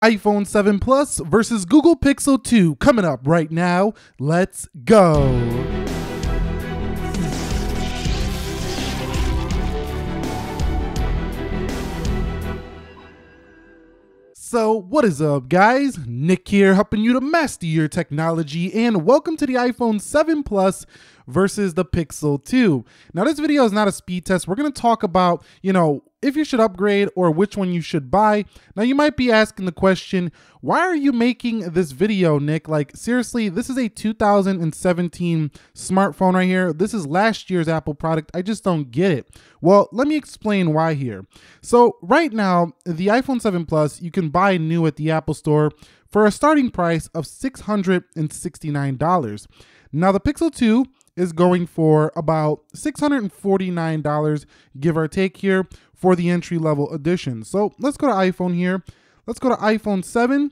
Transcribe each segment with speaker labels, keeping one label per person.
Speaker 1: iPhone 7 Plus versus Google Pixel 2 coming up right now. Let's go. So what is up, guys? Nick here, helping you to master your technology, and welcome to the iPhone 7 Plus versus the Pixel 2. Now, this video is not a speed test. We're going to talk about, if you should upgrade or which one you should buy. Now, you might be asking the question, why are you making this video, Nick? Like, seriously, this is a 2017 smartphone right here. This is last year's Apple product. I just don't get it. Well, let me explain why here. So right now, the iPhone 7 Plus, you can buy new at the Apple Store for a starting price of $669. Now, the Pixel 2 is going for about $649, give or take here, for the entry-level edition. So let's go to iPhone here. Let's go to iPhone 7,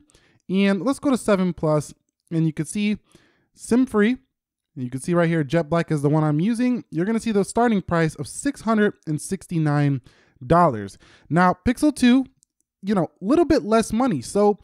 Speaker 1: and let's go to 7 Plus, and you can see SIM-free. You can see right here, Jet Black is the one I'm using. You're going to see the starting price of $669. Now, Pixel 2, a little bit less money. So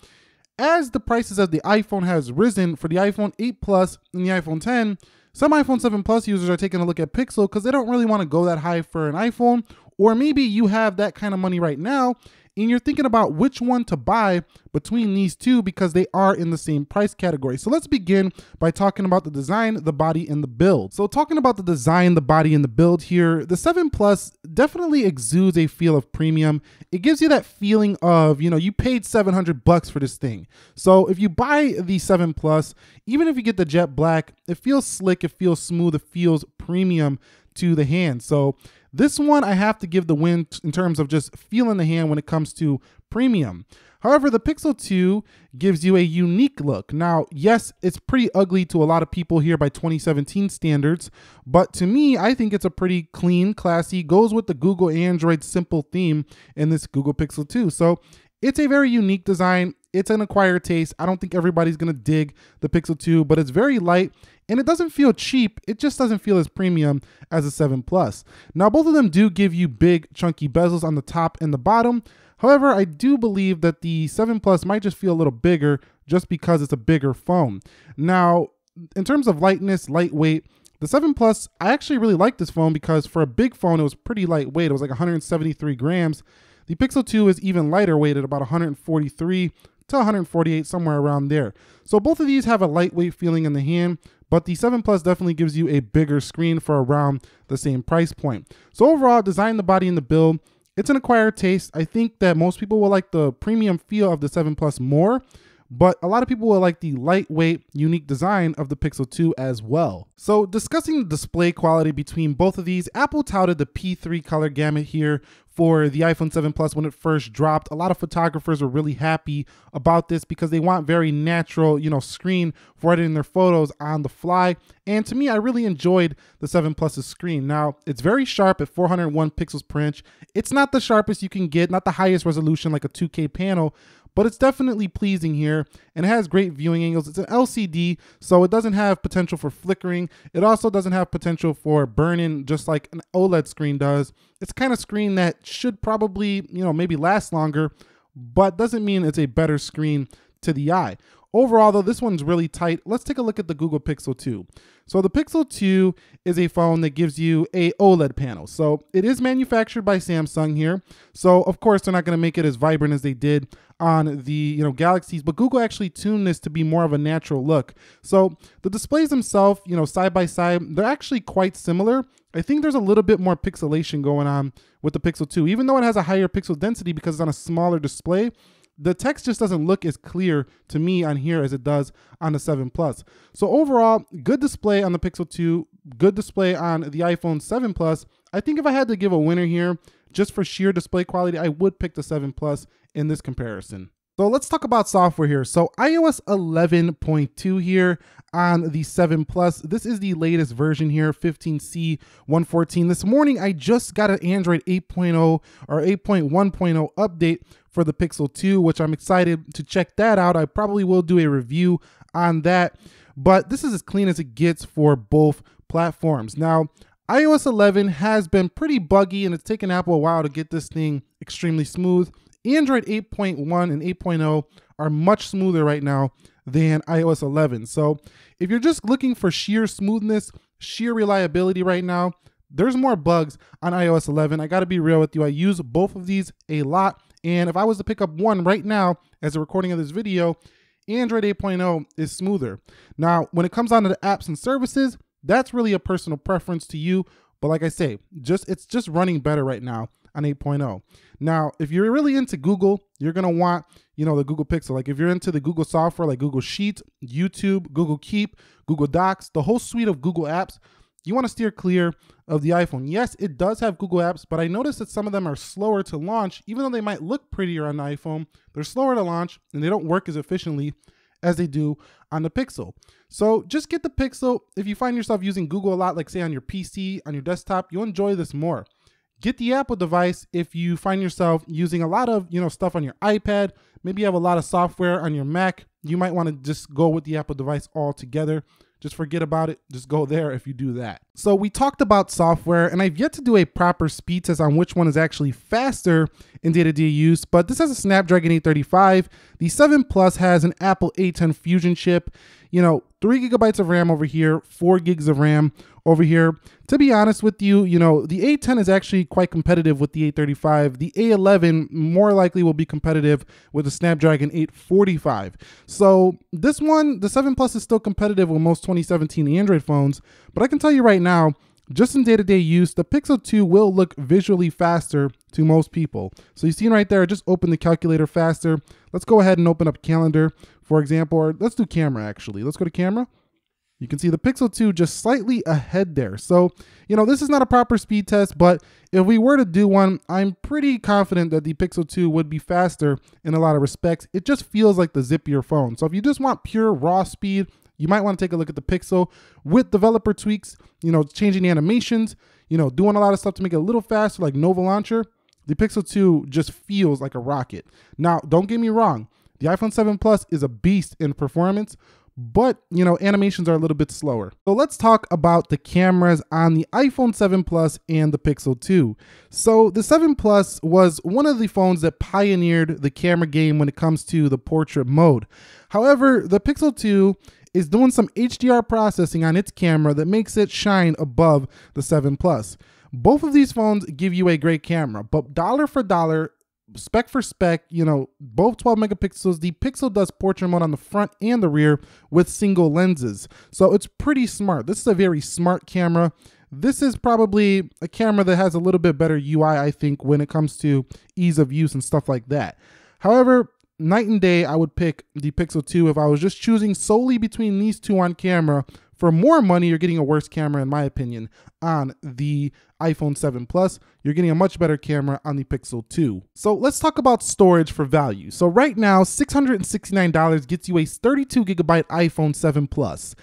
Speaker 1: as the prices of the iPhone has risen for the iPhone 8 Plus and the iPhone 10, some iPhone 7 Plus users are taking a look at Pixel because they don't really want to go that high for an iPhone, or maybe you have that kind of money right now and you're thinking about which one to buy between these two because they are in the same price category. So let's begin by talking about the design, the body, and the build. So talking about the design, the body, and the build here, the 7 Plus definitely exudes a feel of premium. It gives you that feeling of, you paid $700 for this thing. So if you buy the 7 Plus, even if you get the Jet Black, it feels slick, it feels smooth, it feels premium to the hand. So this one I have to give the win in terms of just feeling the hand when it comes to premium. However, the Pixel 2 gives you a unique look. Now, yes, it's pretty ugly to a lot of people here by 2017 standards, but to me, I think it's a pretty clean, classy, goes with the Google Android simple theme in this Google Pixel 2. So it's a very unique design. It's an acquired taste. I don't think everybody's going to dig the Pixel 2, but it's very light and it doesn't feel cheap. It just doesn't feel as premium as a 7 Plus. Now, both of them do give you big, chunky bezels on the top and the bottom. However, I do believe that the 7 Plus might just feel a little bigger just because it's a bigger phone. Now, in terms of lightness, lightweight, the 7 Plus, I actually really like this phone because for a big phone, it was pretty lightweight. It was like 173 grams. The Pixel 2 is even lighter weight at about 143 to 148, somewhere around there. So both of these have a lightweight feeling in the hand, but the 7 Plus definitely gives you a bigger screen for around the same price point. So overall, design, the body, and the build, it's an acquired taste. I think that most people will like the premium feel of the 7 Plus more, but a lot of people will like the lightweight, unique design of the Pixel 2 as well. So discussing the display quality between both of these, Apple touted the P3 color gamut here for the iPhone 7 Plus when it first dropped. A lot of photographers were really happy about this because they want very natural, screen for editing their photos on the fly. And to me, I really enjoyed the 7 Plus's screen. Now, it's very sharp at 401 pixels per inch. It's not the sharpest you can get, not the highest resolution like a 2K panel, but it's definitely pleasing here and it has great viewing angles. It's an LCD, so it doesn't have potential for flickering. It also doesn't have potential for burn-in just like an OLED screen does. It's kind of screen that should probably, maybe last longer, but doesn't mean it's a better screen to the eye. Overall, though, this one's really tight. Let's take a look at the Google Pixel 2. So the Pixel 2 is a phone that gives you a OLED panel. So it is manufactured by Samsung here. So of course, they're not going to make it as vibrant as they did on the Galaxies, but Google actually tuned this to be more of a natural look. So the displays themselves, side by side, they're actually quite similar. I think there's a little bit more pixelation going on with the Pixel 2, even though it has a higher pixel density because it's on a smaller display. The text just doesn't look as clear to me on here as it does on the 7 Plus. So overall, good display on the Pixel 2, good display on the iPhone 7 Plus. I think if I had to give a winner here, just for sheer display quality, I would pick the 7 Plus in this comparison. So let's talk about software here. So iOS 11.2 here on the 7 Plus. This is the latest version here, 15C 114. This morning, I just got an Android 8.0 or 8.1.0 update for the Pixel 2, which I'm excited to check that out. I probably will do a review on that, but this is as clean as it gets for both platforms. Now, iOS 11 has been pretty buggy and it's taken Apple a while to get this thing extremely smooth. Android 8.1 and 8.0 are much smoother right now than iOS 11. So if you're just looking for sheer smoothness, sheer reliability right now, there's more bugs on iOS 11. I gotta be real with you. I use both of these a lot. And if I was to pick up one right now as a recording of this video, Android 8.0 is smoother. Now, when it comes down to the apps and services, that's really a personal preference to you. But like I say, it's just running better right now on 8.0. Now, if you're really into Google, you're gonna want, the Google Pixel. Like if you're into the Google software, like Google Sheets, YouTube, Google Keep, Google Docs, the whole suite of Google apps, you want to steer clear of the iPhone. Yes, it does have Google apps, but I noticed that some of them are slower to launch. Even though they might look prettier on the iPhone, they're slower to launch and they don't work as efficiently as they do on the Pixel. So just get the Pixel. If you find yourself using Google a lot, like say on your PC, on your desktop, you'll enjoy this more. Get the Apple device if you find yourself using a lot of stuff on your iPad. Maybe you have a lot of software on your Mac. You might want to just go with the Apple device altogether. Just forget about it. Just go there if you do that. So we talked about software, and I've yet to do a proper speed test on which one is actually faster in day-to-day use, but this has a Snapdragon 835. The 7 Plus has an Apple A10 Fusion chip. 3 GB of RAM over here, 4 gigs of RAM over here. To be honest with you, the A10 is actually quite competitive with the 835. The A11 more likely will be competitive with the Snapdragon 845. So this one, the 7 Plus is still competitive with most 2017 Android phones, but I can tell you right now, just in day-to-day use, the Pixel 2 will look visually faster to most people. So you see right there, just open the calculator faster. Let's go ahead and open up calendar, for example, or let's do camera actually. Let's go to camera. You can see the Pixel 2 just slightly ahead there. So, this is not a proper speed test, but if we were to do one, I'm pretty confident that the Pixel 2 would be faster in a lot of respects. It just feels like the zippier phone. So if you just want pure raw speed, you might want to take a look at the Pixel with developer tweaks, changing the animations, doing a lot of stuff to make it a little faster, like Nova Launcher. The Pixel 2 just feels like a rocket. Now, don't get me wrong. The iPhone 7 Plus is a beast in performance, but, animations are a little bit slower. So let's talk about the cameras on the iPhone 7 Plus and the Pixel 2. So the 7 Plus was one of the phones that pioneered the camera game when it comes to the portrait mode. However, the Pixel 2 is doing some HDR processing on its camera that makes it shine above the 7 Plus. Both of these phones give you a great camera, but dollar for dollar, spec for spec, both 12 megapixels. The Pixel does portrait mode on the front and the rear with single lenses. So it's pretty smart. This is a very smart camera. This is probably a camera that has a little bit better UI, I think, when it comes to ease of use and stuff like that. However, night and day, I would pick the Pixel 2 if I was just choosing solely between these two on camera. For more money, you're getting a worse camera, in my opinion, on the iPhone 7 Plus. You're getting a much better camera on the Pixel 2. So let's talk about storage for value. So right now, $669 gets you a 32 gigabyte iPhone 7 Plus.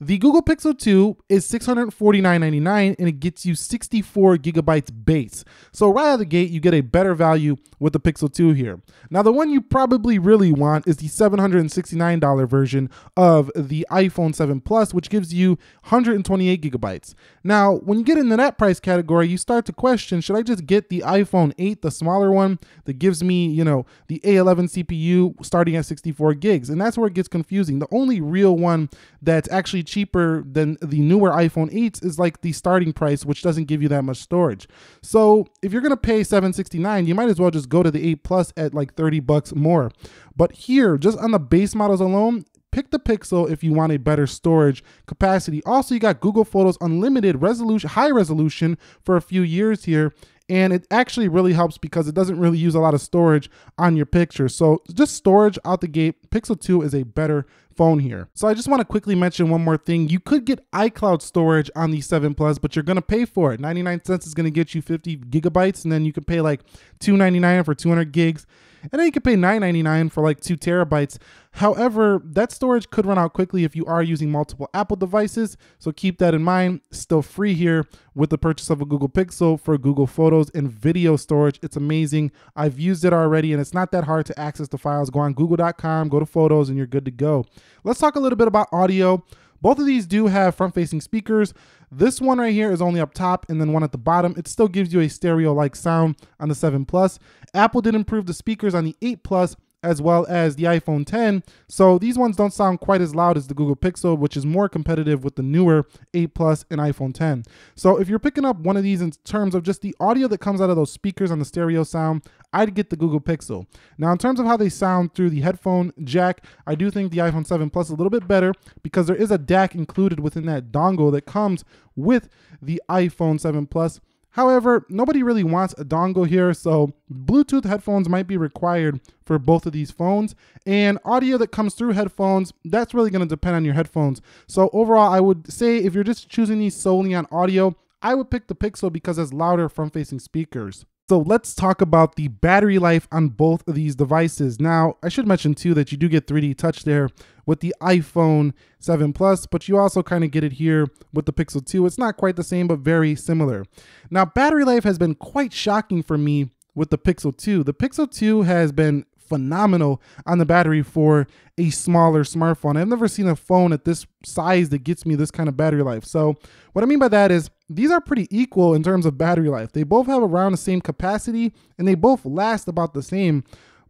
Speaker 1: The Google Pixel 2 is $649.99 and it gets you 64 gigabytes base. So right out of the gate, you get a better value with the Pixel 2 here. Now, the one you probably really want is the $769 version of the iPhone 7 Plus, which gives you 128 gigabytes. Now, when you get into that price category, you start to question, should I just get the iPhone 8, the smaller one that gives me, the A11 CPU starting at 64 gigs? And that's where it gets confusing. The only real one that's actually cheaper than the newer iPhone 8s is like the starting price, which doesn't give you that much storage. So if you're going to pay $769, you might as well just go to the 8 Plus at like 30 bucks more. But here, just on the base models alone, pick the Pixel if you want a better storage capacity. Also, you got Google Photos Unlimited resolution, high resolution for a few years here. And it actually really helps because it doesn't really use a lot of storage on your picture. So just storage out the gate, Pixel 2 is a better phone here. So I just want to quickly mention one more thing. You could get iCloud storage on the 7 Plus, but you're going to pay for it. 99 cents is going to get you 50 gigabytes, and then you can pay like $2.99 for 200 gigs. And then you can pay $9.99 for like 2 terabytes. However, that storage could run out quickly if you are using multiple Apple devices. So keep that in mind. Still free here with the purchase of a Google Pixel for Google Photos and video storage. It's amazing. I've used it already and it's not that hard to access the files. Go on google.com, go to Photos, and you're good to go. Let's talk a little bit about audio. Both of these do have front-facing speakers. This one right here is only up top and then one at the bottom. It still gives you a stereo-like sound on the 7 Plus. Apple did improve the speakers on the 8 Plus as well as the iPhone 10. So these ones don't sound quite as loud as the Google Pixel, which is more competitive with the newer 8 Plus and iPhone 10. So if you're picking up one of these in terms of just the audio that comes out of those speakers on the stereo sound, I'd get the Google Pixel. Now, in terms of how they sound through the headphone jack, I do think the iPhone 7 Plus is a little bit better because there is a DAC included within that dongle that comes with the iPhone 7 Plus. However, nobody really wants a dongle here, so Bluetooth headphones might be required for both of these phones. And audio that comes through headphones, that's really going to depend on your headphones. So overall, I would say if you're just choosing these solely on audio, I would pick the Pixel because it's louder front-facing speakers. So let's talk about the battery life on both of these devices. Now, I should mention too that you do get 3D touch there with the iPhone 7 Plus, but you also kind of get it here with the Pixel 2. It's not quite the same, but very similar. Now, battery life has been quite shocking for me with the Pixel 2. The Pixel 2 has been phenomenal on the battery for a smaller smartphone. I've never seen a phone at this size that gets me this kind of battery life. So what I mean by that is these are pretty equal in terms of battery life. They both have around the same capacity and they both last about the same.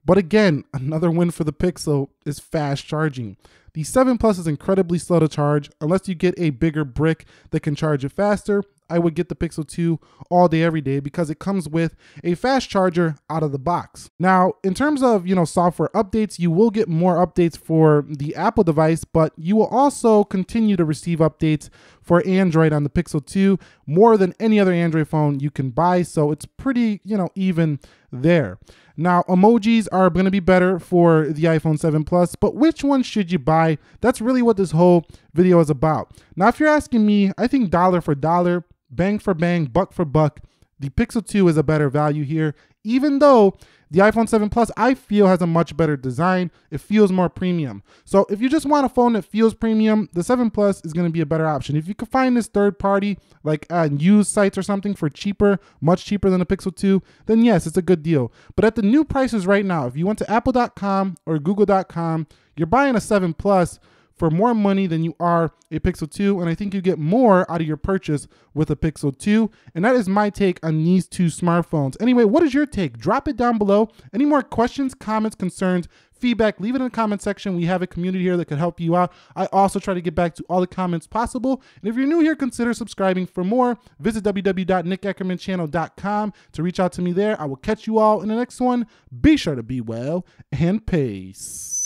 Speaker 1: But again, another win for the Pixel is fast charging. The 7 Plus is incredibly slow to charge. Unless you get a bigger brick that can charge it faster, I would get the Pixel 2 all day, every day, because it comes with a fast charger out of the box. Now, in terms of, software updates, you will get more updates for the Apple device, but you will also continue to receive updates for Android on the Pixel 2, more than any other Android phone you can buy. So it's pretty, even there. Now, emojis are going to be better for the iPhone 7 Plus, but which one should you buy? That's really what this whole video is about. Now, if you're asking me, I think dollar for dollar, bang for bang, buck for buck, the Pixel 2 is a better value here, even though the iPhone 7 Plus, I feel, has a much better design. It feels more premium. So if you just want a phone that feels premium, the 7 Plus is going to be a better option. If you can find this third party, like used sites or something for cheaper, much cheaper than the Pixel 2, then yes, it's a good deal. But at the new prices right now, if you went to apple.com or google.com, you're buying a 7 Plus for more money than you are a Pixel 2, and I think you get more out of your purchase with a Pixel 2, and that is my take on these two smartphones. Anyway, what is your take? Drop it down below. Any more questions, comments, concerns, feedback, leave it in the comment section. We have a community here that could help you out. I also try to get back to all the comments possible, and if you're new here, consider subscribing. For more, visit www.nickackermanchannel.com to reach out to me there. I will catch you all in the next one. Be sure to be well, and peace.